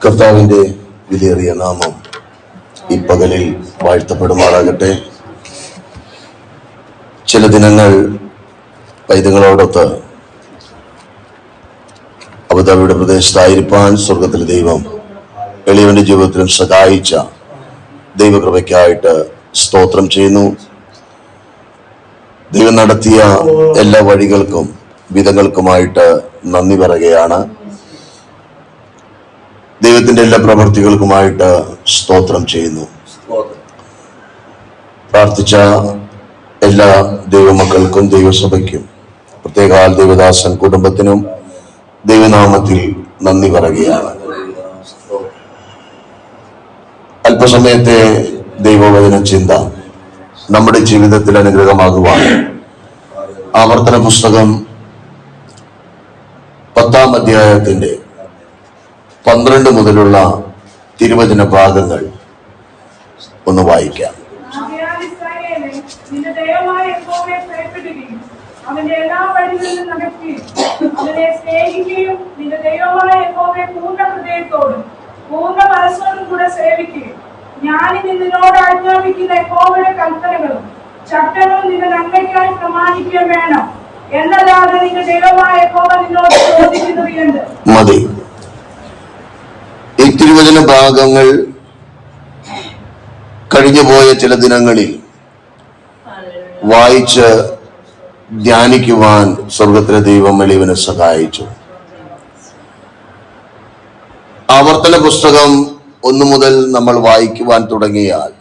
കർത്താവിന്റെ വിലയേറിയ നാമം ഈ പകലിൽ വാഴ്ത്തപ്പെടുമാറാകട്ടെ. ചില ദിനങ്ങൾ പൈതങ്ങളോടൊത്ത് അബുദാബിയുടെ പ്രദേശത്തായിരിക്കാൻ സ്വർഗത്തിലെ ദൈവം എളിയവന്റെ ജീവിതത്തിലും സഹായിച്ച ദൈവകൃപയ്ക്കായിട്ട് സ്തോത്രം ചെയ്യുന്നു. ദൈവം നടത്തിയ എല്ലാ വഴികൾക്കും വിധങ്ങൾക്കുമായിട്ട് നന്ദി പറയുകയാണ്. ദൈവത്തിന്റെ എല്ലാ പ്രവൃത്തികൾക്കുമായിട്ട് സ്തോത്രം ചെയ്യുന്നു. പ്രാർത്ഥിച്ച എല്ലാ ദൈവമക്കൾക്കും ദൈവസഭയ്ക്കും പ്രത്യേകാൽ ദൈവദാസൻ കുടുംബത്തിനും ദൈവനാമത്തിൽ നന്ദി പറയുകയാണ്. അല്പസമയത്തെ ദൈവവചന ചിന്ത നമ്മുടെ ജീവിതത്തിൽ അനുഗ്രഹമാകുവാൻ ആവർത്തന പുസ്തകം 10-ാം അധ്യായത്തിന്റെ 12 മുതലുള്ള തിരുവചന ഭാഗങ്ങൾ ഒന്ന് വായിക്കാം. അവന്റെ എല്ലാ വഴികളിലും നടക്കുകയും അവനെ സ്നേഹിക്കുകയും നിന്റെ ദൈവമായ യഹോവയെ പൂർണ്ണ ഹൃദയത്തോടും പൂർണ്ണ മനസ്സോടും കൂടെ സേവിക്കുകയും ഞാനിന്ന് നിന്നോട് ആജ്ഞാപിക്കുന്ന യഹോവയുടെ കൽപ്പനകളും ചട്ടങ്ങളും നിന്റെ നന്മയ്ക്കായി പ്രമാണിക്കുകയും വേണം. എന്നല്ലാതെ നിന്റെ ദൈവമായ യഹോവ നിന്നോട് ചോദിക്കുന്നത് എന്ത്? മതി. ഈ തിരുവചന ഭാഗങ്ങൾ കഴിഞ്ഞുപോയ ചില ദിനങ്ങളിൽ വായിച്ച് ധ്യാനിക്കുവാൻ സ്വർഗത്തിലെ ദൈവം എളിയവനെ സഹായിച്ചു. ആവർത്തന പുസ്തകം 1 മുതൽ നമ്മൾ വായിക്കുവാൻ തുടങ്ങിയാൽ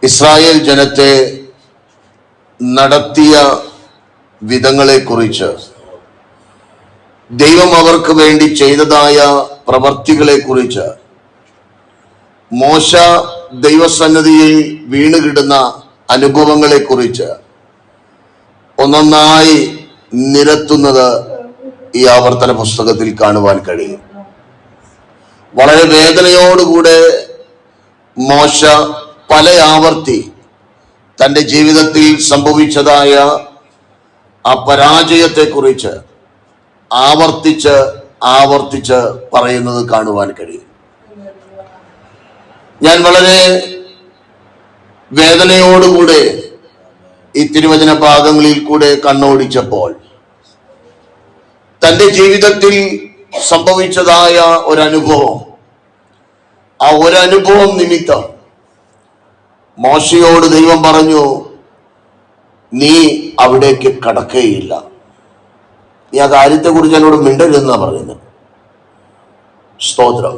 ഇസ്രായേൽ ജനത്തെ നടത്തിയ വിധങ്ങളെക്കുറിച്ച്, ദൈവം അവർക്ക് വേണ്ടി ചെയ്തതായ പ്രവർത്തികളെക്കുറിച്ച്, മോശ ദൈവസന്നിധിയിൽ വീണുകിടുന്ന അനുഭവങ്ങളെക്കുറിച്ച് ഒന്നൊന്നായി നിരത്തുന്നത് ഈ ആവർത്തന പുസ്തകത്തിൽ കാണുവാൻ കഴിയും. വളരെ വേദനയോടുകൂടെ മോശ പല ആവർത്തി തന്റെ ജീവിതത്തിൽ സംഭവിച്ചതായ ആ പരാജയത്തെക്കുറിച്ച് ആവർത്തിച്ച് പറയുന്നത് കാണുവാൻ കഴിയും. ഞാൻ വളരെ വേദനയോടുകൂടെ ഈ തിരുവചന ഭാഗങ്ങളിൽ കൂടെ കണ്ണോടിച്ചപ്പോൾ തന്റെ ജീവിതത്തിൽ സംഭവിച്ചതായ ഒരനുഭവം, ആ ഒരനുഭവം നിമിത്തം മോശയോട് ദൈവം പറഞ്ഞു, നീ അവിടേക്ക് കടക്കുകയില്ല. ഈ ആ കാര്യത്തെ കുറിച്ച് എന്നോട് മിണ്ടരുതെന്നാ പറയുന്നത്. സ്തോത്രം.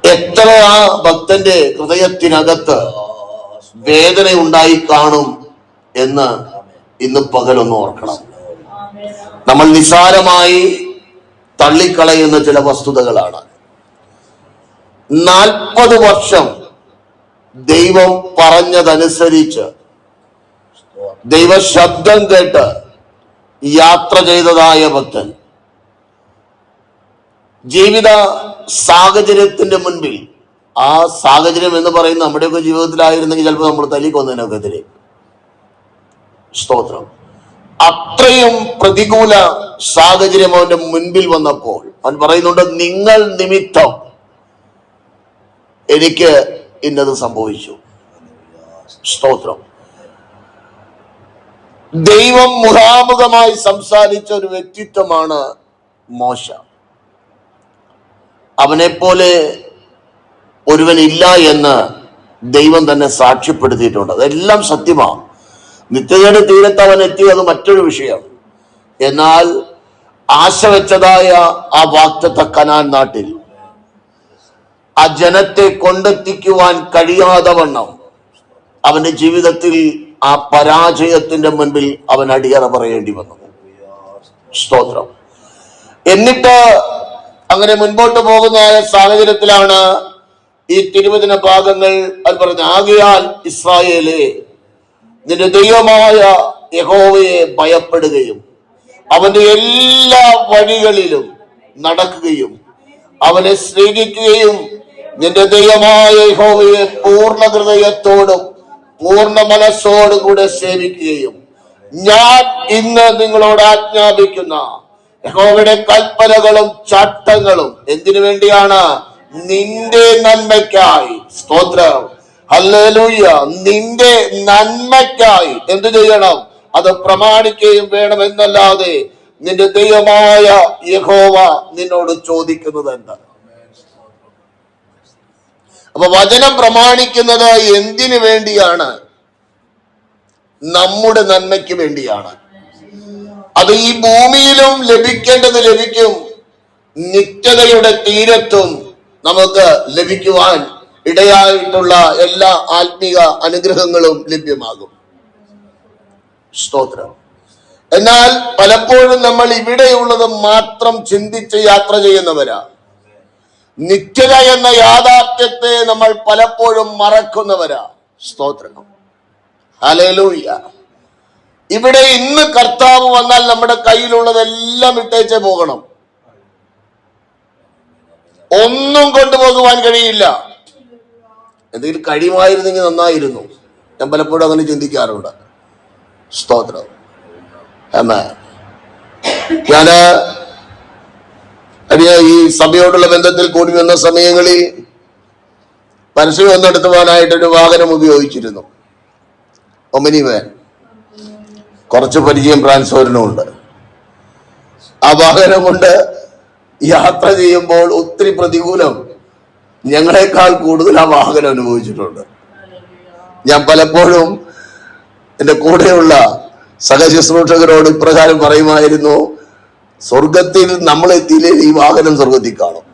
എത്ര ആ ഭക്തന്റെ ഹൃദയത്തിനകത്ത് വേദന ഉണ്ടായി കാണും എന്ന് ഇന്ന് പകലൊന്ന് ഓർക്കണം. നമ്മൾ നിസ്സാരമായി തള്ളിക്കളയുന്ന ചില വസ്തുതകളാണ്. 40 വർഷം ദൈവം പറഞ്ഞതനുസരിച്ച് ദൈവ ശബ്ദം കേട്ട് യാത്ര ചെയ്തതായ ഭക്തൻ ജീവിത സാഹചര്യത്തിന്റെ മുൻപിൽ, ആ സാഹചര്യം എന്ന് പറയുന്നത് നമ്മുടെയൊക്കെ ജീവിതത്തിലായിരുന്നെങ്കിൽ ചിലപ്പോൾ നമ്മൾ തല്ലിക്കൊന്നതിനൊക്കെ എതിരെ. സ്തോത്രം. അത്രയും പ്രതികൂല സാഹചര്യം അവന്റെ മുൻപിൽ വന്നപ്പോൾ അവൻ പറയുന്നുണ്ട്, നിങ്ങൾ നിമിത്തം എനിക്ക് ഇന്നത് സംഭവിച്ചു. സ്തോത്രം. ദൈവം മുഖാമുഖമായി സംസാരിച്ച ഒരു വ്യക്തിത്വമാണ് മോശ. അവനെപ്പോലെ ഒരുവനില്ല എന്ന് ദൈവം തന്നെ സാക്ഷ്യപ്പെടുത്തിയിട്ടുണ്ട്. അതെല്ലാം സത്യമാണ്. നിത്യതയുടെ തീരത്ത് അവൻ എത്തിയത് മറ്റൊരു വിഷയം. എന്നാൽ ആശ വെച്ചതായ ആ വാഗ്ദത്ത കനാൻ നാട്ടിൽ ആ ജനത്തെ കൊണ്ടെത്തിക്കുവാൻ കഴിയാതെ വണ്ണം അവന്റെ ജീവിതത്തിൽ ആ പരാജയത്തിന്റെ മുൻപിൽ അവൻ അടിയറ പറയേണ്ടി വന്നു. സ്തോത്രം. എന്നിട്ട് അങ്ങനെ മുൻപോട്ട് പോകുന്ന സാഹചര്യത്തിലാണ് ഈ തിരുവചന ഭാഗങ്ങൾ അത് പറഞ്ഞു, ആകയാൽ ഇസ്രായേലേ, നിന്റെ ദൈവമായ യഹോവയെ ഭയപ്പെടുകയും അവന്റെ എല്ലാ വഴികളിലും നടക്കുകയും അവനെ സ്നേഹിക്കുകയും നിന്റെ ദൈവമായ യഹോവയെ പൂർണ്ണ ഹൃദയത്തോടും പൂർണ്ണ മനസ്സോടും കൂടെ സേവിക്കുകയും ഞാൻ ഇന്ന് നിങ്ങളോട് ആജ്ഞാപിക്കുന്ന യഹോവയുടെ കൽപ്പനകളും ചട്ടങ്ങളും എന്തിനു വേണ്ടിയാണ്? നിന്റെ നന്മയ്ക്കായി. സ്തോത്രം, ഹല്ലേലൂയ. നിന്റെ നന്മയ്ക്കായി എന്തു ചെയ്യണം? അത് പ്രമാണിക്കുകയും വേണം. എന്നല്ലാതെ നിന്റെ ദൈവമായ യഹോവ നിന്നോട് ചോദിക്കുന്നത് എന്താ? അപ്പൊ വചനം പ്രമാണിക്കുന്നത് എന്തിനു വേണ്ടിയാണ്? നമ്മുടെ നന്മയ്ക്ക് വേണ്ടിയാണ്. അത് ഈ ഭൂമിയിലും ലഭിക്കേണ്ടത് ലഭിക്കും, നിത്യതയുടെ തീരത്തും നമുക്ക് ലഭിക്കുവാൻ ഇടയായിട്ടുള്ള എല്ലാ ആത്മീക അനുഗ്രഹങ്ങളും ലഭ്യമാകും. സ്തോത്രം. എന്നാൽ പലപ്പോഴും നമ്മൾ ഇവിടെയുള്ളത് മാത്രം ചിന്തിച്ച് യാത്ര ചെയ്യുന്നവരാ. നിത്യത എന്ന യാഥാർത്ഥ്യത്തെ നമ്മൾ പലപ്പോഴും മറക്കുന്നവരാ. സ്തോത്രം, ഹല്ലേലൂയ. ഇവിടെ ഇന്ന് കർത്താവ് വന്നാൽ നമ്മുടെ കയ്യിലുള്ളതെല്ലാം ഇട്ടേച്ചേ പോകണം. ഒന്നും കൊണ്ടുപോകുവാൻ കഴിയില്ല. എന്തെങ്കിലും കഴിയുമായിരുന്നെങ്കിൽ നന്നായിരുന്നു. ഞാൻ പലപ്പോഴും അങ്ങനെ ചിന്തിക്കാറുണ്ട്. സ്തോത്രം. ഞാന് ഈ സഭയോടുള്ള ബന്ധത്തിൽ കൂടി വന്ന സമയങ്ങളിൽ പരസ്യം നടത്തുവാനായിട്ടൊരു വാഹനം ഉപയോഗിച്ചിരുന്നു, ഒമിനി വാൻ. കുറച്ച് പരിചയം ട്രാൻസ്ഫറിനുമുണ്ട്. ആ വാഹനം കൊണ്ട് യാത്ര ചെയ്യുമ്പോൾ ഒത്തിരി പ്രതികൂലം ഞങ്ങളെക്കാൾ കൂടുതൽ ആ വാഹനം അനുഭവിച്ചിട്ടുണ്ട്. ഞാൻ പലപ്പോഴും എൻ്റെ കൂടെയുള്ള സഹശുശ്രൂഷകരോട് ഇപ്രകാരം പറയുമായിരുന്നു, സ്വർഗത്തിൽ നമ്മൾ എത്തിയില്ലേ ഈ വാഹനം സ്വർഗത്തിൽ കാണും.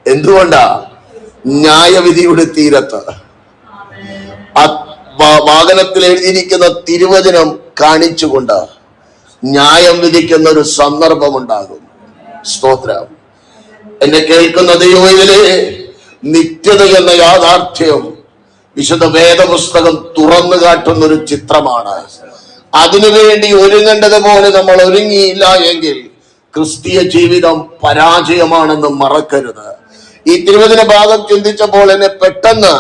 എന്തുകൊണ്ടാ? ന്യായവിധിയുടെ തീരത്ത് ആ വാഹനത്തിൽ എഴുതിയിരിക്കുന്ന തിരുവചനം കാണിച്ചുകൊണ്ട് ന്യായം വിധിക്കുന്ന ഒരു സന്ദർഭം ഉണ്ടാകും. സ്തോത്രം. എന്നെ കേൾക്കുന്ന ദൈവത്തിലെ നിത്യത എന്ന യാഥാർത്ഥ്യം വിശുദ്ധ വേദപുസ്തകം തുറന്നു കാട്ടുന്ന ഒരു ചിത്രമാണ്. അതിനുവേണ്ടി ഒരുങ്ങേണ്ടത് പോലെ നമ്മൾ ഒരുങ്ങിയില്ല എങ്കിൽ ക്രിസ്തീയ ജീവിതം പരാജയമാണെന്ന് മറക്കരുത്. ഈ തിരുവചന ഭാഗം ചിന്തിച്ചപ്പോൾ എന്നെ പെട്ടെന്ന്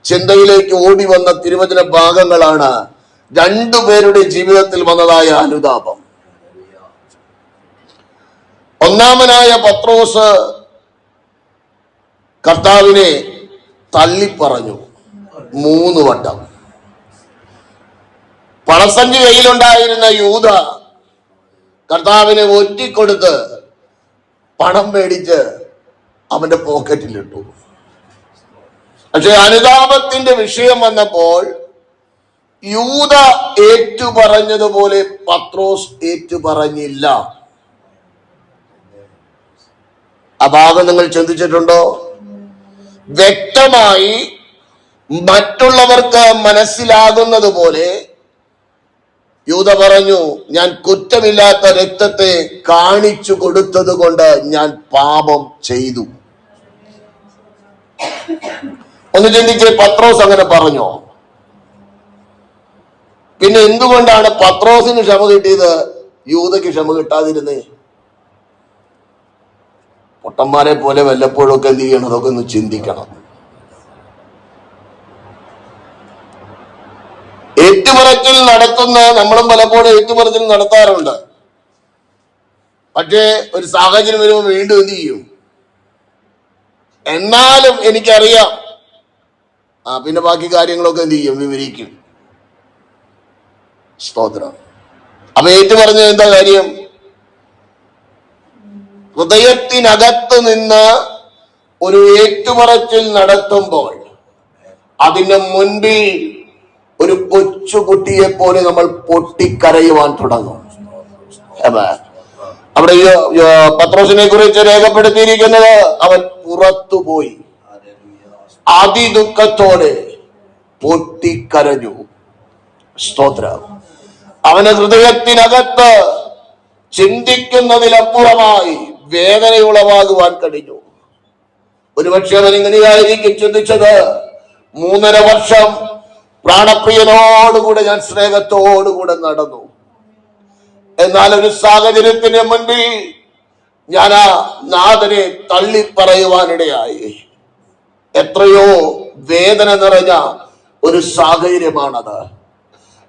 ചിന്തയിലേക്ക് ഓടി വന്ന തിരുവചന ഭാഗങ്ങളാണ് രണ്ടുപേരുടെ ജീവിതത്തിൽ വന്നതായ അനുതാപം. ഒന്നാമനായ പത്രോസ് കർത്താവിനെ തള്ളിപ്പറഞ്ഞു 3 വട്ടം. പണസഞ്ചി കയ്യിലുണ്ടായിരുന്ന യൂദ കർത്താവിനെ ഒറ്റിക്കൊടുത്ത് പണം മേടിച്ച് അവന്റെ പോക്കറ്റിലിട്ടു. പക്ഷെ അനുതാപത്തിന്റെ വിഷയം വന്നപ്പോൾ യൂദ ഏറ്റുപറഞ്ഞതുപോലെ പത്രോസ് ഏറ്റുപറഞ്ഞില്ല. ആ ഭാഗം നിങ്ങൾ ചിന്തിച്ചിട്ടുണ്ടോ? വ്യക്തമായി മറ്റുള്ളവർക്ക് മനസ്സിലാകുന്നത് പോലെ യൂദ പറഞ്ഞു, ഞാൻ കുറ്റമില്ലാത്ത രക്തത്തെ കാണിച്ചു കൊടുത്തത് കൊണ്ട് ഞാൻ പാപം ചെയ്തു. ഒന്ന് ചിന്തിച്ച്, പത്രോസ് അങ്ങനെ പറഞ്ഞോ? പിന്നെ എന്തുകൊണ്ടാണ് പത്രോസിന് ക്ഷമ കിട്ടിയത്, യൂദയ്ക്ക് ക്ഷമ കിട്ടാതിരുന്നേ? പൊട്ടന്മാരെ പോലെ വല്ലപ്പോഴും ഒക്കെ എന്ത് ചെയ്യണം? അതൊക്കെ ഒന്ന് ചിന്തിക്കണം. ഏറ്റുപറച്ചിൽ നടത്തുന്ന നമ്മളും പലപ്പോഴും ഏറ്റുപറച്ചിൽ നടത്താറുണ്ട്. പക്ഷേ ഒരു സാഹചര്യം വരുമ്പോൾ വീണ്ടും എന്ത് ചെയ്യും? എന്നാലും എനിക്കറിയാം, പിന്നെ ബാക്കി കാര്യങ്ങളൊക്കെ എന്ത് ചെയ്യും? വിവരിക്കും. സ്തോത്രം. അപ്പൊ ഏറ്റുപറഞ്ഞ എന്താ കാര്യം? ഹൃദയത്തിനകത്ത് നിന്ന് ഒരു ഏറ്റുപറച്ചിൽ നടത്തുമ്പോൾ അതിന് മുൻപിൽ ഒരു കൊച്ചുകുട്ടിയെ പോലെ നമ്മൾ പൊട്ടിക്കരയുവാൻ തുടങ്ങും. അവിടെ പത്രോസിനെ കുറിച്ച് രേഖപ്പെടുത്തിയിരിക്കുന്നത്, അവൻ പുറത്തുപോയി അതിദുഃഖത്തോടെ പൊട്ടിക്കരഞ്ഞു. സ്തോത്രം. അവന് ഹൃദയത്തിനകത്ത് ചിന്തിക്കുന്നതിലപ്പുറമായി വേദനയുളവാകുവാൻ കഴിഞ്ഞു. ഒരുപക്ഷെ അവൻ ഇങ്ങനെയായിരിക്കും ചിന്തിച്ചത്, 3.5 വർഷം പ്രാണപ്രിയനോടുകൂടെ ഞാൻ സ്നേഹത്തോടുകൂടെ നടന്നു. എന്നാൽ ഒരു സാഹചര്യത്തിന് മുൻപിൽ ഞാൻ ആ നാഥനെ തള്ളിപ്പറയുവാനിടയായി. എത്രയോ വേദന നിറഞ്ഞ ഒരു സാഹചര്യമാണത്.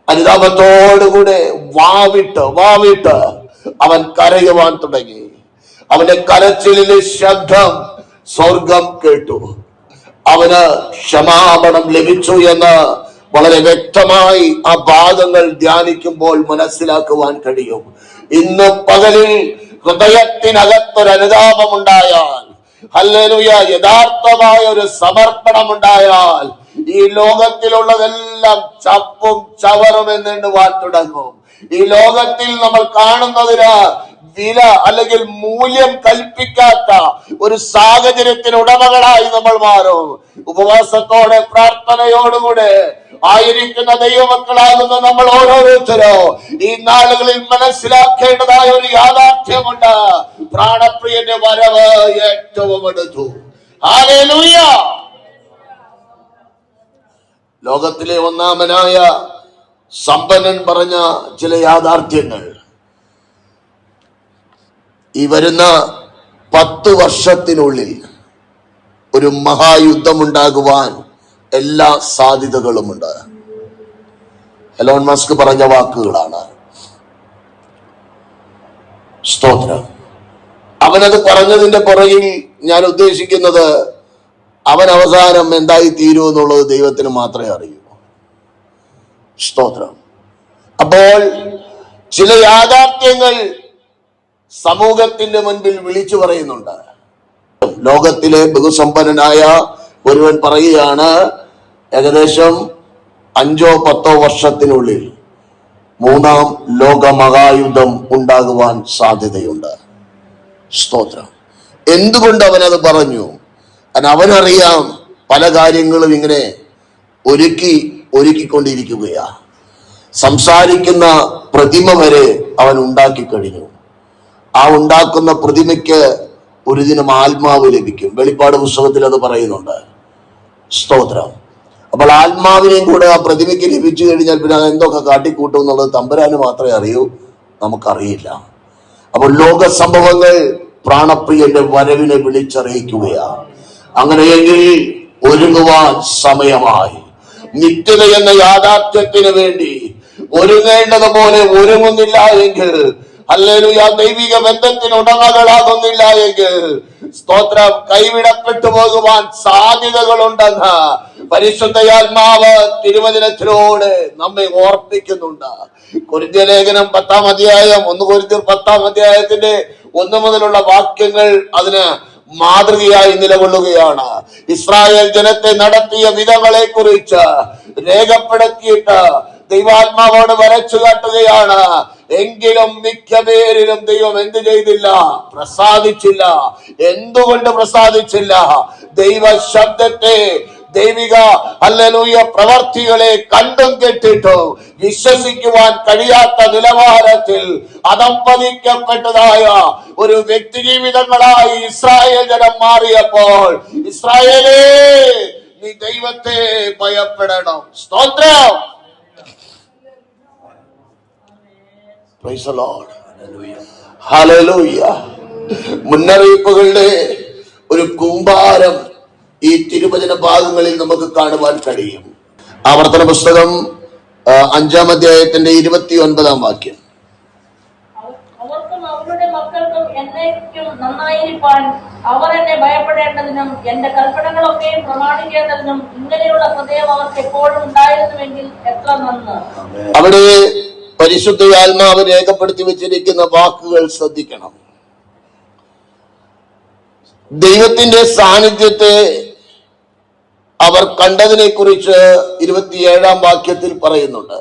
അനുതാപത്തോടുകൂടെ വാവിട്ട് അവൻ കരയുവാൻ തുടങ്ങി. അവന്റെ കരച്ചിലിലെ ശബ്ദം സ്വർഗം കേട്ടു. അവന് ക്ഷമാപണം ലഭിച്ചു എന്ന് വളരെ വ്യക്തമായി ആ ഭാഗങ്ങൾ ധ്യാനിക്കുമ്പോൾ മനസ്സിലാക്കുവാൻ കഴിയും. ഇന്ന് പകലിൽ ഹൃദയത്തിനകത്തൊരു അനുതാപമുണ്ടായാൽ, ഹല്ലേലൂയ, യഥാർത്ഥമായ ഒരു സമർപ്പണം ഉണ്ടായാൽ, ഈ ലോകത്തിലുള്ളതെല്ലാം ചപ്പും ചവറും എന്നെണ്ണുവാൻ തുടങ്ങും. ഈ ലോകത്തിൽ നമ്മൾ കാണുന്നതിന് വില അല്ലെങ്കിൽ മൂല്യം കൽപ്പിക്കാത്ത ഒരു സാഹചര്യത്തിന് ഉടമകളായി നമ്മൾ മാറും. ഉപവാസത്തോടെ പ്രാർത്ഥനയോടുകൂടെ ആയിരിക്കുന്ന ദൈവമക്കളാകുന്ന നമ്മൾ ഓരോരുത്തരോ ഈ നാളുകളിൽ മനസ്സിലാക്കേണ്ടതായ ഒരു യാഥാർത്ഥ്യമുണ്ട്. പ്രാണപ്രിയന്റെ വരവ് ഏറ്റവും അടുത്തു. ഹല്ലേലൂയ. ലോകത്തിലെ ഒന്നാമനായ സമ്പന്നൻ പറഞ്ഞ ചില യാഥാർത്ഥ്യങ്ങൾ ഈ വരുന്ന 10 വർഷത്തിനുള്ളിൽ ഒരു മഹായുദ്ധമുണ്ടാകുവാൻ എല്ലാ സാധ്യതകളുമുണ്ട്. എലോൺ മസ്ക് പറഞ്ഞ വാക്കുകളാണ്. സ്തോത്രം. അവനത് പറഞ്ഞതിന്റെ പുറകിൽ ഞാൻ ഉദ്ദേശിക്കുന്നത് അവൻ അവസാനം എന്തായി തീരുമെന്നുള്ളത് ദൈവത്തിന് മാത്രമേ അറിയൂ. സ്തോത്രം. അപ്പോൾ ചില യാഥാർത്ഥ്യങ്ങൾ സമൂഹത്തിന്റെ മുൻപിൽ വിളിച്ചു പറയുന്നുണ്ട്. ലോകത്തിലെ ബഹുസമ്പന്നനായ ഒരുവൻ പറയുകയാണ്, ഏകദേശം 5-10 വർഷത്തിനുള്ളിൽ 3ാം ലോക മഹായുദ്ധം ഉണ്ടാകുവാൻ സാധ്യതയുണ്ട്. സ്തോത്രം. എന്തുകൊണ്ട് അവനത് പറഞ്ഞു? അവനറിയാം പല കാര്യങ്ങളും ഇങ്ങനെ ഒരുക്കിക്കൊണ്ടിരിക്കുകയാ. സംസാരിക്കുന്ന പ്രതിമ വരെ അവൻ ഉണ്ടാക്കി കഴിഞ്ഞു. ആ ഉണ്ടാക്കുന്ന പ്രതിമയ്ക്ക് ഒരു ദിനം ആത്മാവ് ലഭിക്കും. വെളിപ്പാട് പുസ്തകത്തിൽ അത് പറയുന്നുണ്ട്. സ്തോത്രം. അപ്പോൾ ആത്മാവിനെയും കൂടെ ആ പ്രതിമയ്ക്ക് ലഭിച്ചു കഴിഞ്ഞാൽ പിന്നെ അത് എന്തൊക്കെ കാട്ടിക്കൂട്ടും എന്നുള്ളത് തമ്പുരാന് മാത്രമേ അറിയൂ, നമുക്കറിയില്ല. അപ്പോൾ ലോക സംഭവങ്ങൾ പ്രാണപ്രിയന്റെ വരവിനെ വിളിച്ചറിയിക്കുകയാണ്. അങ്ങനെയെങ്കിൽ ഒരുങ്ങുവാൻ സമയമായി. നിത്യത എന്ന യാഥാർത്ഥ്യത്തിന് വേണ്ടി ഒരുങ്ങേണ്ടതുപോലെ ഒരുങ്ങുന്നില്ല എങ്കിൽ, ഹല്ലേലൂയ, ദൈവിക ബന്ധത്തിന് ഉടമകളാകുന്നില്ല എങ്കിൽ, സ്തോത്രം, കൈവിടപ്പെട്ടു പോകുവാൻ സാധ്യതകളുണ്ടെന്ന് പരിശുദ്ധയാത്മാവ് തിരുവചനത്തിലൂടെ നമ്മെ ഓർപ്പിക്കുന്നുണ്ട്. കൊരിന്ത്യർ ലേഖനം 10-ാം അധ്യായം 1 കൊരിന്ത്യർ 10-ാം അധ്യായത്തിന്റെ 1 മുതലുള്ള വാക്യങ്ങൾ അതിന് മാതൃകയായി നിലകൊള്ളുകയാണ്. ഇസ്രായേൽ ജനത്തെ നടത്തിയ വിധങ്ങളെ കുറിച്ച് രേഖപ്പെടുത്തിയിട്ട് ദൈവാത്മാവോട് വരച്ചു കാട്ടുകയാണ്. എങ്കിലും മിക്ക പേരിലും ദൈവം എന്ത് ചെയ്തില്ല? പ്രസാദിച്ചില്ല. എന്തുകൊണ്ട് പ്രസാദിച്ചില്ല? ദൈവ ശബ്ദത്തെ, ദൈവിക ഹല്ലേലൂയ പ്രവർത്തികളെ കണ്ടും കേട്ടിട്ടും വിശ്വസിക്കുവാൻ കഴിയാത്ത നിലവാരത്തിൽ അധപ്പതിക്കപ്പെട്ടതായ ഒരു വ്യക്തി ജീവിതങ്ങളായി ഇസ്രായേൽ ജനം മാറിയപ്പോൾ, ഇസ്രായേലേ, നീ ദൈവത്തെ ഭയപ്പെടണം. സ്തോത്രം. Praise the Lord. ഹല്ലേലൂയ. മുന്നറിയിപ്പുകളുടെ ഒരു കൂമ്പാരം ഈ തിരുവചന ഭാഗങ്ങളിൽ നമുക്ക് കാണുവാൻ കഴിയും. ആവർത്തന പുസ്തകം 5-ാം അധ്യായത്തിന്റെ 29-ാം വാക്യം. അവർക്കും അവരുടെ മക്കൾക്കും എന്നേക്കും നന്നായിരിക്കാൻ അവർ എന്നെ ഭയപ്പെടേണ്ടതിനും എന്റെ കൽപ്പനകളൊക്കെയും പ്രമാണിക്കേണ്ടതിനും ഇങ്ങനെയുള്ള ഹൃദയം അവർക്ക് എപ്പോഴും ഉണ്ടായിരുന്നുവെങ്കിൽ എത്ര നന്ന്. അവിടെ പരിശുദ്ധ ആത്മാവ് രേഖപ്പെടുത്തി വെച്ചിരിക്കുന്ന വാക്കുകൾ ശ്രദ്ധിക്കണം. ദൈവത്തിന്റെ സാന്നിധ്യത്തെ അവർ കണ്ടതിനെ കുറിച്ച് 27-ാം വാക്യത്തിൽ പറയുന്നുണ്ട്.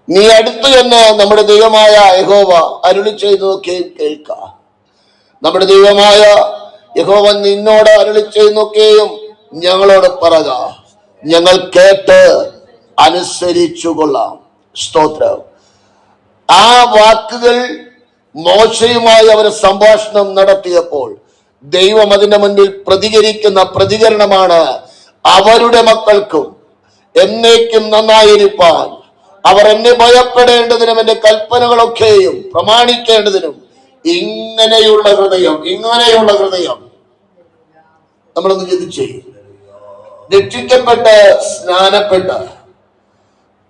നീ അടുത്തു എന്ന് നമ്മുടെ ദൈവമായ യഹോവ അരുളി ചെയ്തതൊക്കെയും കേൾക്ക. നമ്മുടെ ദൈവമായ യഹോവ നിന്നോട് അരുളി ചെയ്യുന്നൊക്കെയും ഞങ്ങളോട് പറക, ഞങ്ങൾ കേട്ട് അനുസരിച്ചു കൊള്ളാം. സ്തോത്രം. ആ വാക്കുകൾ മോശയുമായി അവർ സംഭാഷണം നടത്തിയപ്പോൾ ദൈവം അതിന്റെ മുൻപിൽ പ്രതികരിക്കുന്ന പ്രതികരണമാണ്, അവരുടെ മക്കൾക്കും എന്നേക്കും നന്നായിരിക്കാൻ അവർ എന്നെ ഭയപ്പെടേണ്ടതിനും എന്റെ കൽപ്പനകളൊക്കെയും പ്രമാണിക്കേണ്ടതിനും ഇങ്ങനെയുള്ള ഹൃദയം. നമ്മളൊന്ന് ചിന്തിച്ചേ. രക്ഷിക്കപ്പെട്ട് സ്നാനപ്പെട്ട്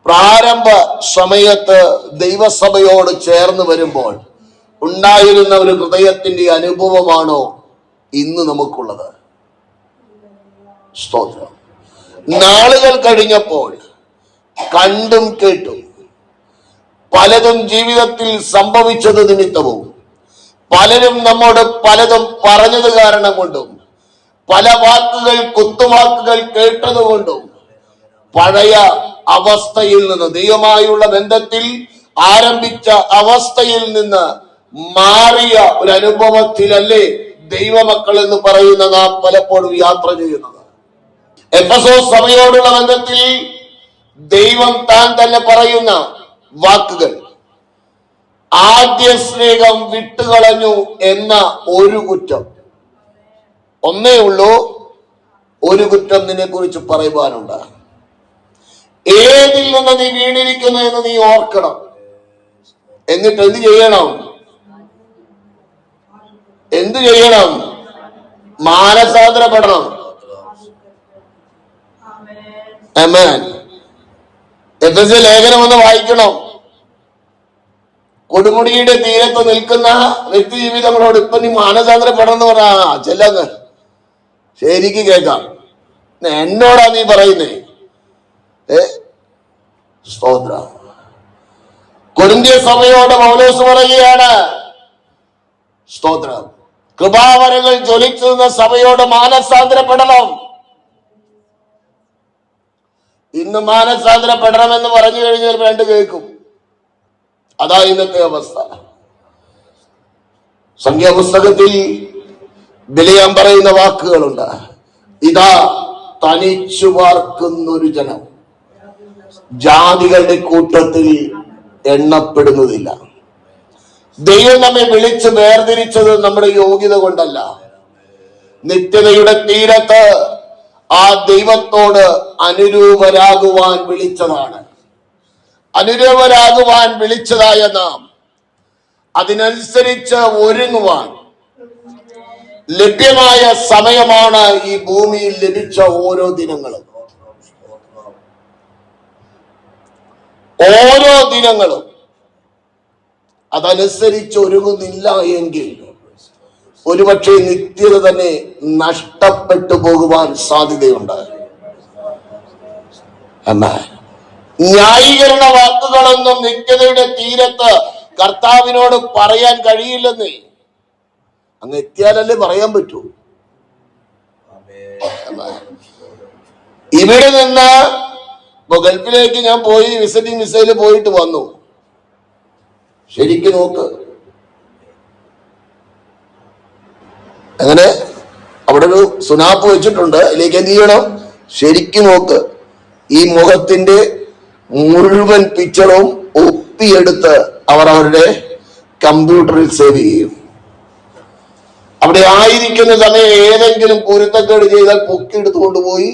പ്രാരംഭ സമയത്ത് ദൈവസഭയോട് ചേർന്ന് വരുമ്പോൾ ഉണ്ടായിരുന്ന ഒരു ഹൃദയത്തിന്റെ അനുഭവമാണോ ഇന്ന് നമുക്കുള്ളത്? സ്തോത്രം. നാളുകൾ കഴിഞ്ഞപ്പോൾ കണ്ടും കേട്ടും പലതും ജീവിതത്തിൽ സംഭവിച്ചത് നിമിത്തവും പലരും നമ്മോട് പലതും പറഞ്ഞത് കാരണം കൊണ്ടും പല വാക്കുകൾ കുത്തുവാക്കുകൾ കേട്ടതുകൊണ്ടും പഴയ അവസ്ഥയിൽ നിന്ന്, ദൈവമായുള്ള ബന്ധത്തിൽ ആരംഭിച്ച അവസ്ഥയിൽ നിന്ന് മാറിയ ഒരു അനുഭവത്തിലല്ലേ ദൈവമക്കൾ എന്ന് പറയുന്ന നാം പലപ്പോഴും യാത്ര ചെയ്യുന്നത്. എഫെസോസ് സഭയോടുള്ള ബന്ധത്തിൽ ദൈവം താൻ തന്നെ പറയുന്ന വാക്കുകൾ, ആദ്യ സ്നേഹം വിട്ടുകളഞ്ഞു എന്ന ഒരു കുറ്റം, ഒന്നേ ഉള്ളൂ ഒരു കുറ്റം നിന്നെ കുറിച്ച് പറയുവാനുണ്ട്. ഏതിൽ നിന്ന് നീ വീണിരിക്കുന്നു എന്ന് നീ ഓർക്കണം. എന്നിട്ട് എന്ത് ചെയ്യണം? മാനസാന്തരപ്പെടണം. ആമേൻ. എഫെസ്യ ലേഖനം ഒന്ന് വായിക്കണം. കൊടുമുടിയുടെ തീരത്ത് നിൽക്കുന്ന വ്യക്തി ജീവിതങ്ങളോട് ഇപ്പൊ നീ മാനസാന്തരപ്പെടണം എന്ന് പറഞ്ഞാ ചെല്ലങ്ങ് ശരിക്ക് കേൾക്കാം. എന്നോടാ നീ പറയുന്നേ? സ്തോത്രം. കൊരിന്ത്യ സഭയോട് പൗലോസ് പറയുകയാണ്, സ്തോത്രം, കൃപാവരങ്ങൾ ജ്വലിച്ചു നിന്ന സഭയോട് മാനസാന്തരപ്പെടണം. ഇന്ന് മാനസാന്തരപ്പെടണമെന്ന് പറഞ്ഞു കഴിഞ്ഞാൽ വേണ്ട കേൾക്കും. അതാ ഇന്നത്തെ അവസ്ഥ. സംഖ്യാപുസ്തകത്തിൽ ബിലെയാം പറയുന്ന വാക്കുകളുണ്ട്. ഇതാ തനിച്ചു പാർക്കുന്നൊരു ജനം ജാതികളുടെ കൂട്ടത്തിൽ എണ്ണപ്പെടുന്നതില്ല. ദൈവം നമ്മെ വിളിച്ച് വേർതിരിച്ചത് നമ്മുടെ യോഗ്യത കൊണ്ടല്ല. നിത്യതയുടെ തീരത്ത് ആ ദൈവത്തോട് അനുരൂപരാകുവാൻ വിളിച്ചതാണ്. അനുരൂപരാകുവാൻ വിളിച്ചതായ നാം അതിനനുസരിച്ച് ഒരുങ്ങുവാൻ ലഭ്യമായ സമയമാണ് ഈ ഭൂമിയിൽ ലഭിച്ച ഓരോ ദിനങ്ങളും. ഓരോ ദിനങ്ങളും അതനുസരിച്ച് ഒരുങ്ങുന്നില്ല എങ്കിൽ ഒരുപക്ഷെ നിത്യത തന്നെ നഷ്ടപ്പെട്ടു പോകുവാൻ സാധ്യതയുണ്ട്. എന്നാൽ ന്യായീകരണ വാക്കുകളൊന്നും നിത്യതയുടെ തീരത്ത് കർത്താവിനോട് പറയാൻ കഴിയില്ലെന്നേ. അങ്ങ് എത്തിയാലല്ലേ പറയാൻ പറ്റൂ. ഇവിടെ നിന്ന് ഇപ്പൊ ഗൾഫിലേക്ക് ഞാൻ പോയി വിസിറ്റിംഗ് വിസയിൽ പോയിട്ട് വന്നു. ശരിക്കും നോക്ക്, അങ്ങനെ അവിടെ ഒരു സുനാപ്പ് വെച്ചിട്ടുണ്ട്. അതിലേക്ക് എന്ത് ചെയ്യണം? ശരിക്കും നോക്ക്. ഈ മുഖത്തിന്റെ മുഴുവൻ പിക്ചറും ഒപ്പിയെടുത്ത് അവർ അവരുടെ കമ്പ്യൂട്ടറിൽ സേവ് ചെയ്യും. അവിടെ ആയിരിക്കുന്ന സമയം ഏതെങ്കിലും കുരുത്തക്കേട് ചെയ്താൽ പൊക്കിയെടുത്ത് കൊണ്ടുപോയി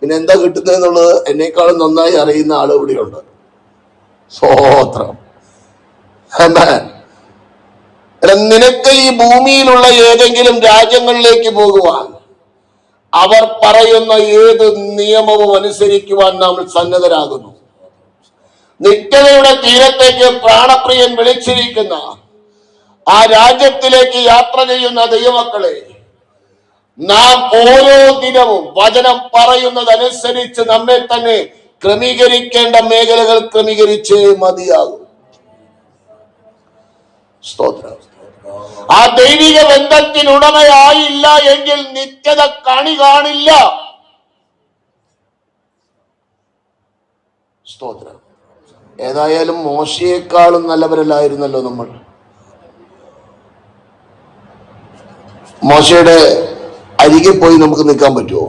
പിന്നെ എന്താ കിട്ടുന്നതെന്നുള്ളത് എന്നെക്കാളും നന്നായി അറിയുന്ന ആൾ ഇവിടെയുണ്ട്. സ്തോത്രം. നിനക്ക് ഈ ഭൂമിയിലുള്ള ഏതെങ്കിലും രാജ്യങ്ങളിലേക്ക് പോകുവാൻ അവർ പറയുന്ന ഏത് നിയമവും അനുസരിക്കുവാൻ നാം സന്നദ്ധരാകുന്നു. നിത്യതയുടെ തീരത്തേക്ക് പ്രാണപ്രിയൻ വിളിച്ചിരിക്കുന്ന ആ രാജ്യത്തിലേക്ക് യാത്ര ചെയ്യുന്ന ദൈവമക്കളെ, നാം ഓരോ ദിനവും വചനം പറയുന്നതനുസരിച്ച് നമ്മെ തന്നെ ക്രമീകരിക്കേണ്ട മേഖലകൾ ക്രമീകരിച്ചേ മതിയാകും. സ്തോത്രം. ആ ദൈവിക ബന്ധത്തിനുടമയായില്ല എങ്കിൽ നിത്യത കണി കാണില്ല. സ്തോത്രം. ഏതായാലും മോശയെക്കാളും നല്ലവരല്ലായിരുന്നല്ലോ നമ്മൾ. മോശയുടെ അരികെ പോയി നമുക്ക് നിൽക്കാൻ പറ്റുമോ?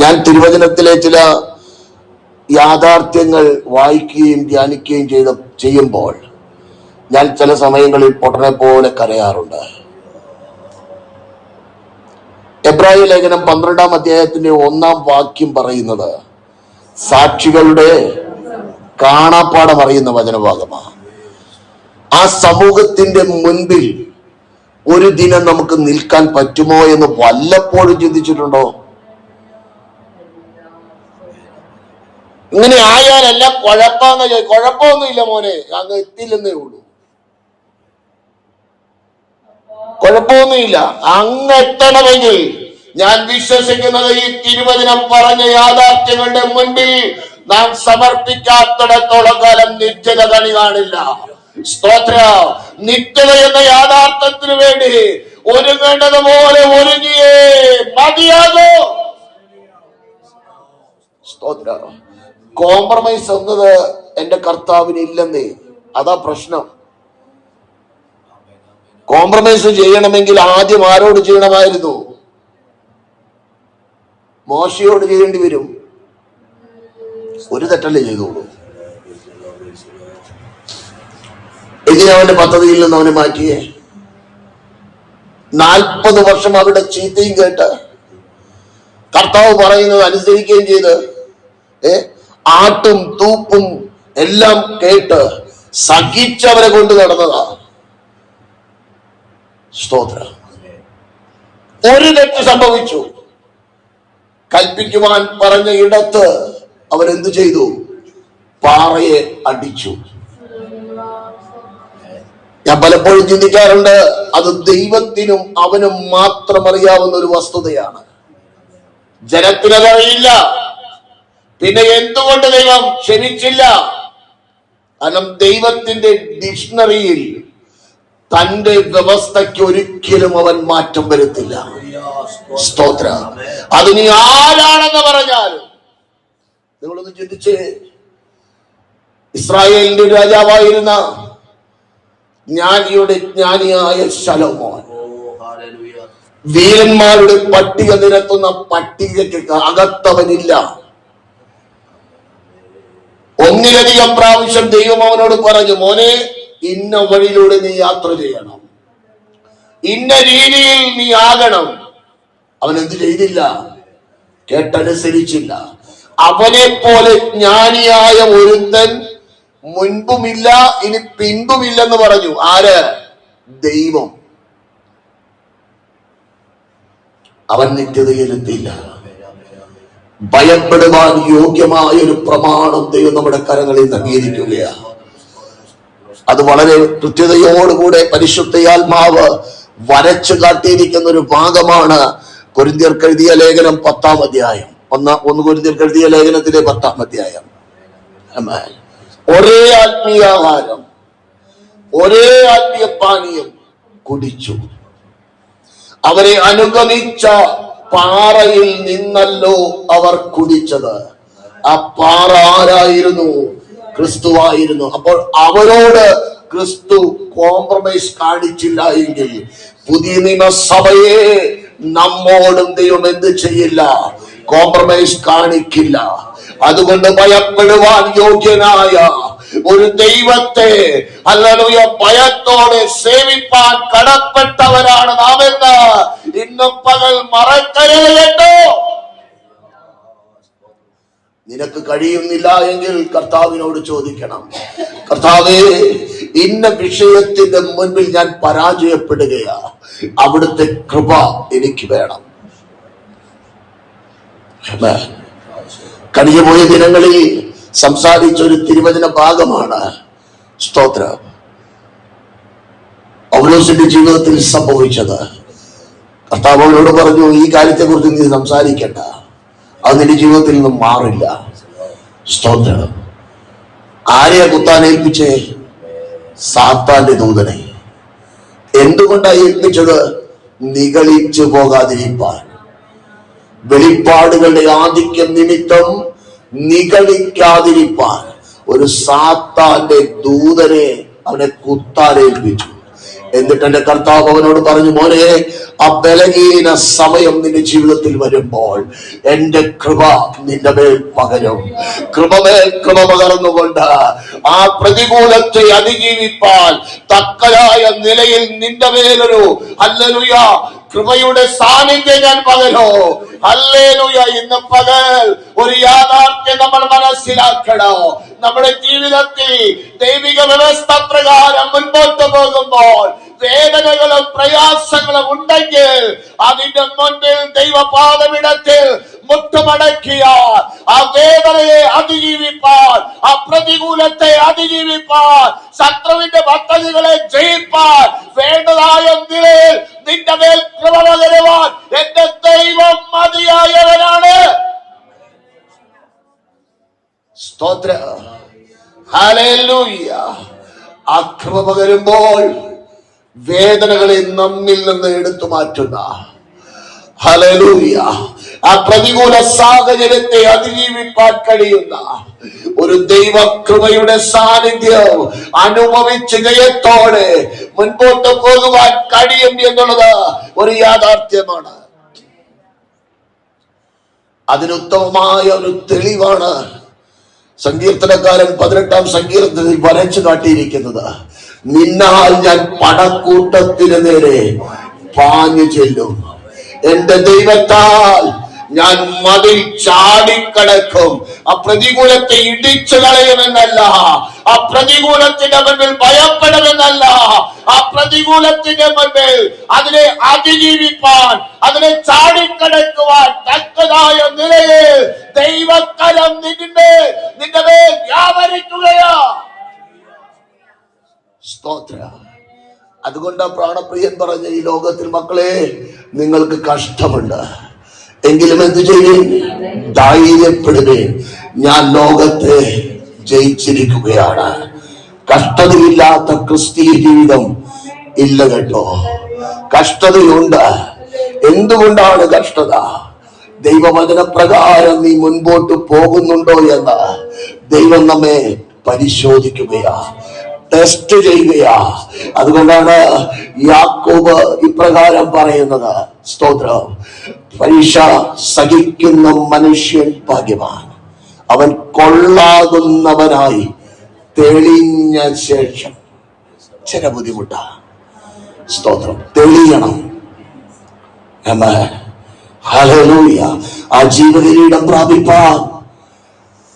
ഞാൻ തിരുവചനത്തിലെ ചില യാഥാർത്ഥ്യങ്ങൾ വായിക്കുകയും ധ്യാനിക്കുകയും ചെയ്യുമ്പോൾ ഞാൻ ചില സമയങ്ങളിൽ പൊട്ടനെ പോലെ കരയാറുണ്ട്. എബ്രായ ലേഖനം 12-ാം അധ്യായത്തിന്റെ 1-ാം വാക്യം പറയുന്നത് സാക്ഷികളുടെ കാണാപ്പാടം അറിയുന്ന വചനഭാഗമാണ്. ആ സമൂഹത്തിന്റെ മുൻപിൽ ഒരു ദിനം നമുക്ക് നിൽക്കാൻ പറ്റുമോ എന്ന് വല്ലപ്പോഴും ചിന്തിച്ചിട്ടുണ്ടോ? ഇങ്ങനെ ആയാലല്ല കുഴപ്പമൊന്നുമില്ല മോനെ, അങ്ങ് എത്തില്ലെന്നേ ഉള്ളൂ. കുഴപ്പമൊന്നുമില്ല. അങ്ങ് എത്തണമെങ്കിൽ ഞാൻ വിശ്വസിക്കുന്നത് ഈ തിരുവചനം പറഞ്ഞ യാഥാർത്ഥ്യങ്ങളുടെ മുൻപിൽ നാം സമർപ്പിക്കാത്തിടത്തോളം കാലം നിത്യത കണി കാണില്ല. സ്തോത്രം. നിത്യത എന്ന യാഥാർത്ഥ്യത്തിന് വേണ്ടി ഒരുങ്ങേണ്ടത് പോലെ ഒരുങ്ങിയേ മതിയാകൂ. സ്തോത്രം. കോംപ്രമൈസ് എന്നത് എന്റെ കർത്താവിന് ഇല്ലെന്നേ, അതാ പ്രശ്നം. കോംപ്രമൈസ് ചെയ്യണമെങ്കിൽ ആദ്യം ആരോട് ചെയ്യണമായിരുന്നു? മോശയോട് ചെയ്യേണ്ടി വരും. ഒരു തെറ്റല്ലേ ചെയ്തോളൂ. ഇതിനവന്റെ പദ്ധതിയിൽ നിന്ന് അവനെ മാറ്റിയേ. 40 വർഷം അവരുടെ ചീത്തയും കേട്ട് കർത്താവ് പറയുന്നത് അനുസരിക്കുകയും ചെയ്ത് ആട്ടും തൂപ്പും എല്ലാം കേട്ട് സഹിച്ചവരെ കൊണ്ട് നടന്നതാ. സ്തോത്രം. ഒരു തെറ്റ് സംഭവിച്ചു. കൽപ്പിക്കുവാൻ പറഞ്ഞ ഇടത്ത് അവരെന്തു ചെയ്തു? പാറയെ അടിച്ചു. ഞാൻ പലപ്പോഴും ചിന്തിക്കാറുണ്ട്, അത് ദൈവത്തിനും അവനും മാത്രം അറിയാവുന്ന ഒരു വസ്തുതയാണ്. ജനത്തിനതറിയില്ല. പിന്നെ എന്തുകൊണ്ട് ദൈവം ക്ഷമിച്ചില്ല? കാരണം ദൈവത്തിന്റെ ഡിക്ഷണറിയിൽ തന്റെ വ്യവസ്ഥയ്ക്ക് ഒരിക്കലും അവൻ മാറ്റം വരുത്തില്ല. സ്തോത്ര. അത് നീ ആരാണെന്ന് പറഞ്ഞാലും നിങ്ങളൊന്ന് ചിന്തിച്ച്, ഇസ്രായേലിന്റെ രാജാവായിരുന്ന ജ്ഞാനിയായ ശലോമോൻ വീരന്മാരുടെ പട്ടിക നിരത്തുന്ന പട്ടികയ്ക്ക് അകത്തവനില്ല. ഒന്നിലധികം പ്രാവശ്യം ദൈവം അവനോട് പറഞ്ഞു, മോനെ ഇന്ന വഴിയിലൂടെ നീ യാത്ര ചെയ്യണം, ഇന്ന രീതിയിൽ നീ ആകണം. അവൻ എന്ത് ചെയ്തില്ല? കേട്ടനുസരിച്ചില്ല. അവനെ പോലെ ജ്ഞാനിയായ ഒരുത്തൻ മുൻപുമില്ല ഇനി പിൻപുമില്ലെന്ന് പറഞ്ഞു. ആര്? ദൈവം. അവൻ നിത്യതയിലെത്തിയില്ല. ഭയപ്പെടുവാൻ യോഗ്യമായ ഒരു പ്രമാണം ദൈവം നമ്മുടെ കരങ്ങളിൽ നൽകിയിരിക്കുകയാണ്. അത് വളരെ കൃത്യതയോടുകൂടെ പരിശുദ്ധയാത്മാവ് വരച്ചു കാട്ടിയിരിക്കുന്ന ഒരു ഭാഗമാണ് കൊരിന്ത്യർക്ക് എഴുതിയ ലേഖനം 10-ാം അധ്യായം. 1 കൊരിന്ത്യർക്ക് എഴുതിയ ലേഖനത്തിലെ 10-ാം അധ്യായം. ഒരേ ആത്മീയാഹാരം, ഒരേ ആത്മീയ പാനീയം കുടിച്ചു. അവരെ അനുഗമിച്ച പാറയിൽ നിന്നല്ലോ അവർ കുടിച്ചത്. ആ പാറ ആരായിരുന്നു? ക്രിസ്തുവായിരുന്നു. അപ്പോൾ അവരോട് ക്രിസ്തു കോംപ്രമൈസ് കാണിച്ചില്ല എങ്കിൽ പുതിയ നിയമസഭയെ നമ്മോടും ദൈവം എന്ത് ചെയ്യില്ല? കോംപ്രമൈസ് കാണിക്കില്ല. അതുകൊണ്ട് ഭയപ്പെടുവാൻ യോഗ്യനായ ഒരു ദൈവത്തെ ഹല്ലേലൂയ ഭയത്തോടെ സേവിപ്പാൻ കടപ്പെട്ടവരാണ് നാം എന്ന് ഇന്നും പകൽ മറക്കരുത് കേട്ടോ. നിനക്ക് കഴിയുന്നില്ല എങ്കിൽ കർത്താവിനോട് ചോദിക്കണം, കർത്താവേ ഇന്ന വിഷയത്തിന്റെ മുൻപിൽ ഞാൻ പരാജയപ്പെടുകയാ, അവിടുത്തെ കൃപ എനിക്ക് വേണം. കഴിഞ്ഞുപോയ ദിനങ്ങളിൽ സംസാരിച്ച ഒരു തിരുവചന ഭാഗമാണ്. സ്തോത്രം. പൗലോസിന്റെ ജീവിതത്തിൽ സംഭവിച്ചത്. കർത്താവ് അവനോട് പറഞ്ഞു, ഈ കാര്യത്തെ കുറിച്ച് നീ സംസാരിക്കണ്ട, അത് നിന്റെ ജീവിതത്തിൽ നിന്നും മാറില്ല. സ്തോത്രം. ആരെയാ കുത്താൻ ഏൽപ്പിച്ചേ? സാത്താന്റെ ദൂതനെ. എന്തുകൊണ്ടാണ് ഏൽപ്പിച്ചത്? നിഗളിച്ചു പോകാതിരിപ്പാൻ. വെളിപ്പാടുകളുടെ ആധിക്യം നിമിത്തം നിഗളിക്കാതിരിപ്പാൻ ഒരു സാത്താന്റെ ദൂതനെ അവനെ കുത്താനേൽപ്പിച്ചു. എന്നിട്ട് എന്റെ കർത്താവ് അവനോട് പറഞ്ഞു, മോനെ ആ ബലഹീന സമയം നിന്റെ ജീവിതത്തിൽ വരുമ്പോൾ എന്റെ കൃപ നിന്റെ മേൽ പകരും. കൃപമേൽ കൃപ പകർന്നുകൊണ്ട് ആ പ്രതികൂലത്തെ അതിജീവിപ്പാൻ തക്കതായ നിലയിൽ നിന്റെ മേലൊരു ഹല്ലേലൂയ കൃപയുടെ സാന്നിധ്യം ഞാൻ പകരോ. ഹല്ലേലൂയ. ഇന്ന് പകൽ ഒരു യാഥാർത്ഥ്യം നമ്മൾ മനസ്സിലാക്കണോ? നമ്മുടെ ജീവിതത്തിൽ ദൈവിക വ്യവസ്ഥ പ്രകാരം മുൻപോട്ട് പോകുമ്പോൾ വേദനകളും പ്രയാസങ്ങളും ഉണ്ടെങ്കിൽ അതിന്റെ മുൻപിൽ ദൈവപാദമിടത്തിൽ മുട്ടുമടക്കിയാൽ ആ വേദനയെ അതിജീവിപ്പാൻ, ആ പ്രതികൂലത്തെ അതിജീവിപ്പാൻ, ശത്രുവിന്റെ പദ്ധതികളെ ജയിപ്പാൻ വേണ്ടതായ നിലയിൽ നിന്റെ മേൽ കൃപ പകരുവാൻ എന്റെ ദൈവം മതിയായവനാണ്. സ്തോത്രം, ഹല്ലേലൂയ. ആ കൃപ പകരുമ്പോൾ വേദനകളെ നമ്മിൽ നിന്ന് എടുത്തു മാറ്റുന്ന, ഹല്ലേലൂയ, ആ പ്രതികൂല സാഹചര്യത്തെ അതിജീവിപ്പാൻ കഴിയുന്ന ഒരു ദൈവകൃപയുടെ സാന്നിധ്യം അനുഭവിച്ച് ജയത്തോടെ മുൻപോട്ട് പോകുവാൻ കഴിയും എന്നുള്ളത് ഒരു യാഥാർത്ഥ്യമാണ്. അതിനുത്തമമായ ഒരു തെളിവാണ് സങ്കീർത്തനക്കാരൻ 18-ാം സങ്കീർത്തനത്തിൽ വരച്ചു കാട്ടിയിരിക്കുന്നത്. നിന്നാൽ ഞാൻ പടക്കൂട്ടത്തിന് നേരെ പാഞ്ഞു ചെല്ലും, എന്റെ ദൈവത്താൽ ഞാൻ മതിൽ ചാടിക്കടക്കും. ആ പ്രതികൂലത്തെ ഇടിച്ചു കളയുമെന്നല്ല, ആ പ്രതികൂലത്തിന്റെ മുൻപിൽ ഭയപ്പെടുമെന്നല്ല, ആ പ്രതികൂലത്തിന്റെ മുൻപിൽ അതിനെ അതിജീവിപ്പാൻ, അതിനെ ചാടിക്കടക്കുവാൻ തക്കതായ നിലയിൽ ദൈവകരം നിന്റെ മേൽ വ്യാപരിക്കുകയാ. സ്തോത്രം. അതുകൊണ്ട് പ്രാണപ്രിയൻ പറഞ്ഞ, ഈ ലോകത്തിൽ മക്കളെ നിങ്ങൾക്ക് കഷ്ടമുണ്ട്, എങ്കിലും എന്ത് ചെയ്യും? ധൈര്യപ്പെടുകയും, ഞാൻ ലോകത്തെ ജയിച്ചിരിക്കുകയാണ്. കഷ്ടതയില്ലാത്ത ക്രിസ്തീയ ജീവിതം ഇല്ല കേട്ടോ. കഷ്ടതയുണ്ട്. എന്തുകൊണ്ടാണ് കഷ്ടത? ദൈവവചന പ്രകാരം നീ മുൻപോട്ട് പോകുന്നുണ്ടോ എന്ന് ദൈവം നമ്മെ പരിശോധിക്കുകയാ, ടെസ്റ്റ് ചെയ്യുകയാ. അതുകൊണ്ടാണ് യാക്കോബ് ഇപ്രകാരം പറയുന്നത്, സ്തോത്രം, പരീക്ഷ സഹിക്കുന്ന മനുഷ്യൻ ഭാഗ്യവാൻ, അവൻ കൊള്ളാകുന്നവനായി തെളിഞ്ഞ ശേഷം. ചില ബുദ്ധിമുട്ടാ, സ്തോത്രം, തെളിയണം. ഹല്ലേലൂയ. ആ ജീവകിരീടം പ്രാപിപ്പാൻ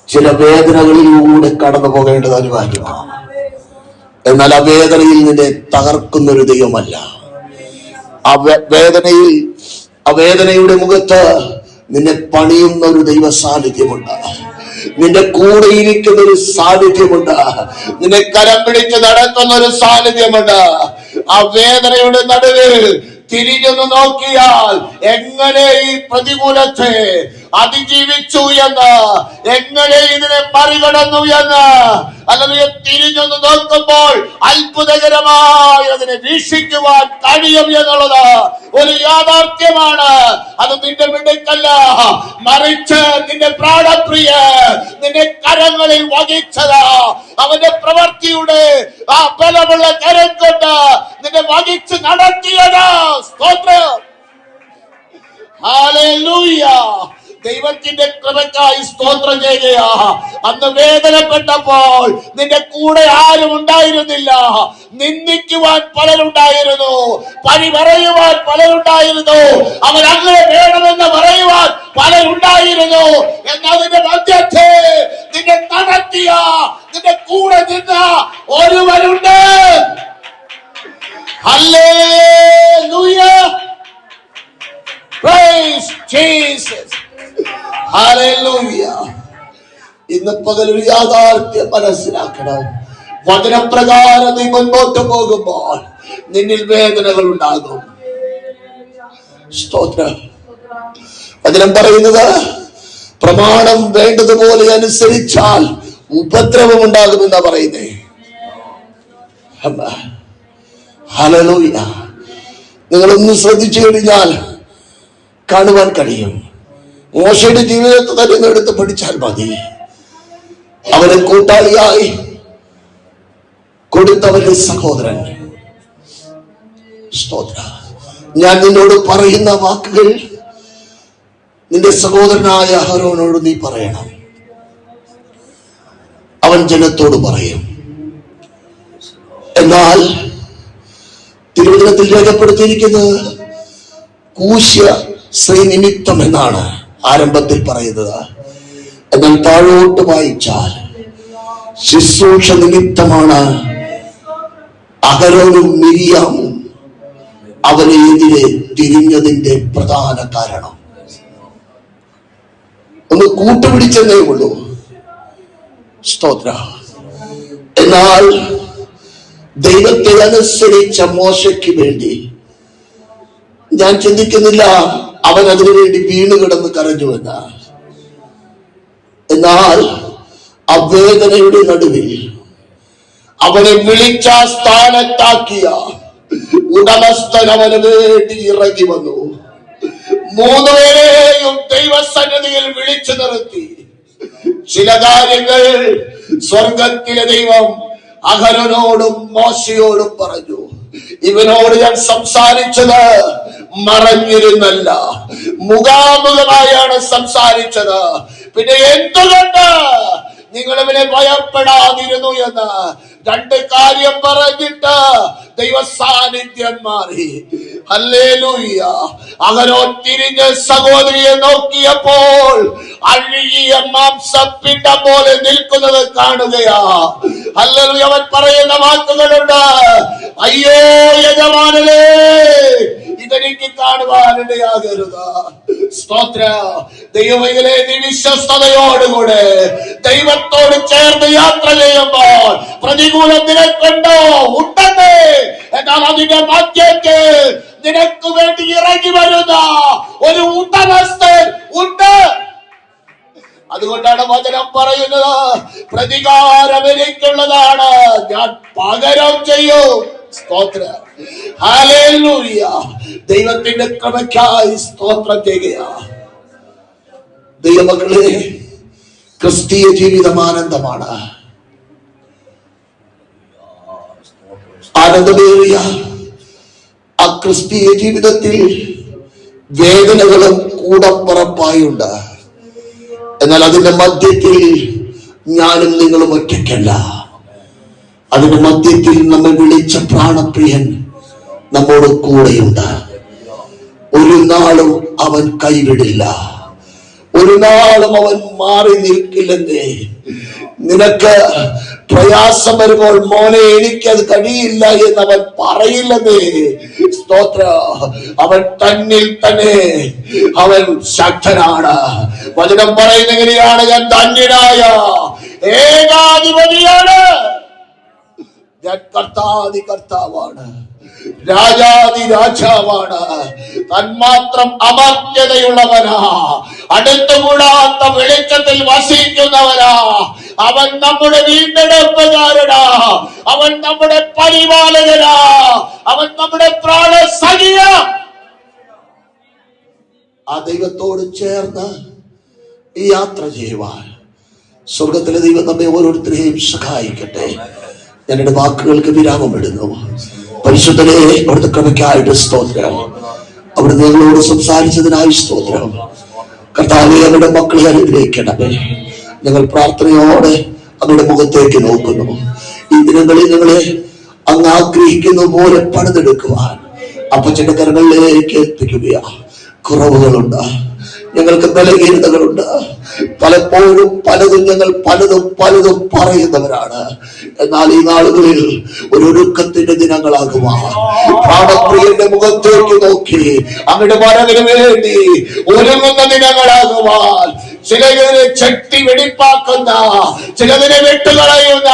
ചില വേദനകളിലൂടെ കടന്നു പോകേണ്ടത് അനിവാര്യമാണ്. എന്നാൽ ആ വേദനയിൽ നിന്നെ തകർക്കുന്നൊരു ദൈവമല്ല. ആ വേദനയുടെ മുഖത്ത് നിന്നെ പണിയുന്ന ഒരു ദൈവ സാന്നിധ്യമുണ്ട്. നിന്റെ കൂടെ ഇരിക്കുന്ന ഒരു സാന്നിധ്യമുണ്ട്. നിന്നെ കരം പിടിച്ച് നടക്കുന്ന ഒരു സാന്നിധ്യമുണ്ട്. ആ വേദനയുടെ നടുവിൽ തിരിഞ്ഞൊന്ന് നോക്കിയാൽ എങ്ങനെ ഈ പ്രതികൂലത്തെ അതിജീവിച്ചു എന്ന്, എങ്ങനെ ഇതിനെ മറികടന്നു എന്ന്, അല്ലെങ്കിൽ തിരിഞ്ഞൊന്ന് നോക്കുമ്പോൾ അത്ഭുതകരമായി അതിനെ വീക്ഷിക്കുവാൻ കഴിയും എന്നുള്ളത് ഒരു യാഥാർത്ഥ്യമാണ്. അത് നിന്റെ മിടുക്കല്ല, മറിച്ച് നിന്റെ പ്രാണപ്രിയ നിന്റെ കരങ്ങളിൽ വഹിച്ചതാ. അവന്റെ പ്രവൃത്തിയുടെ ആ ബലമുള്ള കരം കൊണ്ട് നിന്നെ വഹിച്ച് നടത്തിയതാ. സ്തോത്രം, ഹല്ലേലൂയ. ദൈവത്തിന്റെ കൃപയ്ക്കായി സ്തോത്രം ചെയ്യുകയാ. അന്ന് വേദനപ്പെട്ടപ്പോൾ നിന്റെ കൂടെ ആരും ഉണ്ടായിരുന്നില്ല. നിന്ദിക്കുവാൻ പലരുണ്ടായിരുന്നു, പഴി പറയുവാൻ പലരുണ്ടായിരുന്നു, അവൻ അങ്ങനെ വേണമെന്ന് പറയുവാൻ പലരുണ്ടായിരുന്നു. എന്നതിന്റെ മധ്യത്തെ നിന്നെ നടത്തിയ, നിന്റെ കൂടെ നിന്ന ഒരുവരുണ്ട്. Hallelujah, praise Jesus, hallelujah. ഇന്ന് പകലൊരു യാഥാർത്ഥ്യം മനസ്സിലാക്കണം. വചനപ്രകാരം നീ മുൻപോട്ട് പോകുമ്പോൾ നിന്നിൽ വേദനകൾ ഉണ്ടാകും. സ്തോത്രം. വചനം പറയുന്നത്, പ്രമാണം വേണ്ടതുപോലെ അനുസരിച്ചാൽ ഉപദ്രവം ഉണ്ടാകുമെന്നാ പറയുന്നേ. ഹല്ലേലൂയ. നിങ്ങളൊന്ന് ശ്രദ്ധിച്ചു കഴിഞ്ഞാൽ കാണുവാൻ കഴിയും. മോശയുടെ ജീവിതത്തെ തന്നെ എടുത്ത് പഠിച്ചാൽ മതി. അവനെ കൂട്ടാളിയായി കൊടുത്തവന്റെ സഹോദരൻ. സ്തോത്ര. ഞാൻ നിന്നോട് പറയുന്ന വാക്കുകൾ നിന്റെ സഹോദരനായ അഹരോനോട് നീ പറയണം. അവൻ ജനത്തോട് പറയും. എന്നാൽ തിരുവചനത്തിൽ രേഖപ്പെടുത്തിയിരിക്കുന്നത് കൂശ്യ സ്ത്രീ നിമിത്തം എന്നാണ് ആരംഭത്തിൽ പറയുന്നത്. എന്നാൽ താഴോട്ട് വായിച്ചാൽ ശുശ്രൂഷ നിമിത്തമാണ് അഹരോനും മിരിയാമും അവനെതിരെ തിരിഞ്ഞതിന്റെ പ്രധാന കാരണം. ഒന്ന് കൂട്ടുപിടിച്ചെന്നേ ഉള്ളൂ. സ്തോത്ര. എന്നാൽ ദൈവത്തെ അനുസരിച്ച മോശയ്ക്ക് വേണ്ടി ഞാൻ ചിന്തിക്കുന്നില്ല അവൻ അതിനുവേണ്ടി വീണ് കിടന്ന് കരഞ്ഞുവെന്ന്. എന്നാൽ ആ വേദനയുടെ നടുവിൽ അവനെ വിളിച്ച സ്ഥാനത്താക്കിയ ഉടമസ്ഥൻ അവന് വേണ്ടി ഇറങ്ങി വന്നു. 3 പേരെയും ദൈവസന്നിധിയിൽ വിളിച്ചു നിർത്തി. ചില കാര്യങ്ങൾ സ്വർഗത്തിലെ ദൈവം അഹരോനോടും മോശയോടും പറഞ്ഞു. ഇവനോട് ഞാൻ സംസാരിച്ചത് മറഞ്ഞിരുന്നല്ല, മുഖാമുഖമായാണ് സംസാരിച്ചത്. പിന്നെ എന്തുകൊണ്ട് നിങ്ങൾ ഇവനെ ഭയപ്പെടാതിരുന്നു എന്ന് 2 കാര്യം പറഞ്ഞിട്ട് ദൈവ സാന്നിധ്യം മാറി. ഹല്ലേലൂയ. അഹരോൻ തിരിഞ്ഞ് സഹോദരിയെ നോക്കിയപ്പോൾ അഴുകിയ മാംസപ്പിണ്ഡം പോലെ നിൽക്കുന്നത് കാണുകയാ. ഹല്ലേലൂയ. അവൻ പറയുന്ന വാക്കുകളുണ്ട്, അയ്യോ യജമാനനേ, ഇതെനിക്ക് കാണുവാനിടയാകരുത്. സ്തോത്ര. ദൈവമേ, നീ വിശ്വസ്തയോടുകൂടെ ദൈവത്തോട് ചേർന്ന് യാത്ര ചെയ്യുമ്പോൾ പ്രതികൂലം നിനക്കുണ്ടോ? ഉണ്ടെന്നേ. എന്നാൽ അതിന്റെ മധ്യക്ക് നിനക്ക് വേണ്ടി ഇറങ്ങി വരുന്ന ഒരു ഉടമസ്ഥൻ ഉണ്ട്. അതുകൊണ്ടാണ് വചനം പറയുന്നത്, പ്രതികാരം എനിക്കുള്ളതാണ്, ഞാൻ പകരം ചെയ്യും. സ്തോത്ര. ഹല്ലേലൂയ. ദൈവത്തിന്റെ കൃപയ്ക്കായി സ്തോത്രം ചെയ്യുക. ദൈവമക്കളെ, ക്രിസ്തീയ ജീവിതം ആനന്ദമാണ്. ആനന്ദമേറിയ ആ ക്രിസ്തീയ ജീവിതത്തിൽ വേദനകളും കൂടപ്പുറപ്പായുണ്ട്. എന്നാൽ അതിന്റെ മധ്യത്തിൽ ഞാനും നിങ്ങളും ഒറ്റയ്ക്കല്ല. അതിന്റെ മധ്യത്തിൽ നമ്മൾ വിളിച്ച പ്രാണപ്രിയൻ നമ്മോട് കൂടെയുണ്ട്. ഒരു നാളും അവൻ കൈവിടില്ല, ഒരു നാളും അവൻ മാറി നിൽക്കില്ലെന്നേ. നിനക്ക് പ്രയാസം വരുമ്പോൾ മോനെ എനിക്കത് കഴിയില്ല എന്ന് അവൻ പറയില്ലെന്നേ. സ്തോത്ര. അവൻ തന്നിൽ തന്നെ അവൻ ശക്തനാണ്. വചനം പറയുന്ന എങ്ങനെയാണ്? ഞാൻ ധന്യനായ ഏകാധിപതിയാണ്, ഞാൻ കർത്താതി കർത്താവാണ്, രാജാതി രാജാവാണ്, തന്മാത്രം അമർത്യതയുള്ളവനാ, അടുത്തുകൂടാത്ത വെളിച്ചത്തിൽ വസിക്കുന്നവനാ. അവൻ നമ്മുടെ വീണ്ടെടുപ്പുകാരനാ, അവൻ നമ്മുടെ പരിപാലകനാ, അവൻ നമ്മുടെ പ്രാണസഖിയ. ആ ദൈവത്തോട് ചേർന്ന് ഈ യാത്ര ചെയ്യുവാൻ സ്വർഗത്തിലെ ദൈവം നമ്മെ ഓരോരുത്തരെയും സഹായിക്കട്ടെ. ഞാൻ എന്റെ വാക്കുകൾക്ക് വിരാമമിടുന്നു. പരിശുദ്ധനെ, അവിടുത്തെ കൃപയ്ക്കായിട്ട് സ്തോത്രം. അവിടുന്ന് ഞങ്ങളോട് സംസാരിച്ചതിനായി സ്തോത്രം. കർത്താവേ, അവരുടെ മക്കളെ അനുഗ്രഹിക്കണമേ. ഞങ്ങൾ പ്രാർത്ഥനയോടെ അവരുടെ മുഖത്തേക്ക് നോക്കുന്നു. ഈ ദിനങ്ങളിൽ ഞങ്ങളെ അങ്ങ് ആഗ്രഹിക്കുന്ന പോലെ പണിതെടുക്കുവാൻ അപ്പച്ചന്റെ കരങ്ങളിലേക്ക് എത്തിക്കുകയാ. കുറവുകളുണ്ട്, ഞങ്ങൾക്ക് ബലഹീനതകളുണ്ട്, പലപ്പോഴും ഞങ്ങൾ പലതും പറയുന്നവരാണ്. എന്നാൽ ഈ നാളുകളിൽ ഒരു ഒരുക്കത്തിന്റെ ദിനങ്ങളാകുവാൻ പ്രാണപ്രിയന്റെ മുഖത്തേക്ക് നോക്കി അങ്ങയുടെ വരവിന് വേണ്ടി ഒരുങ്ങുന്ന ദിനങ്ങളാകുവാൻ, ചിലതിനെ ശക്തി വെടിപ്പാക്കുന്ന, ചിലതിനെ വിട്ടുകളയുന്ന,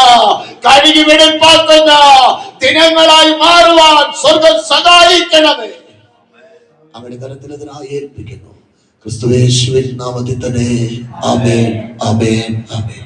കഴുകി വെടിപ്പാക്കുന്ന ദിനങ്ങളായി മാറുവാൻ സ്വർഗം സഹായിക്കണമേ. അങ്ങയുടെ തരത്തിൽ അതിനായി ഏൽപ്പിക്കുന്നു. ക്രിസ്തുയേശുവിൻ നാമത്തിൽ തന്നെ. ആമേൻ, ആമേൻ, ആമേൻ.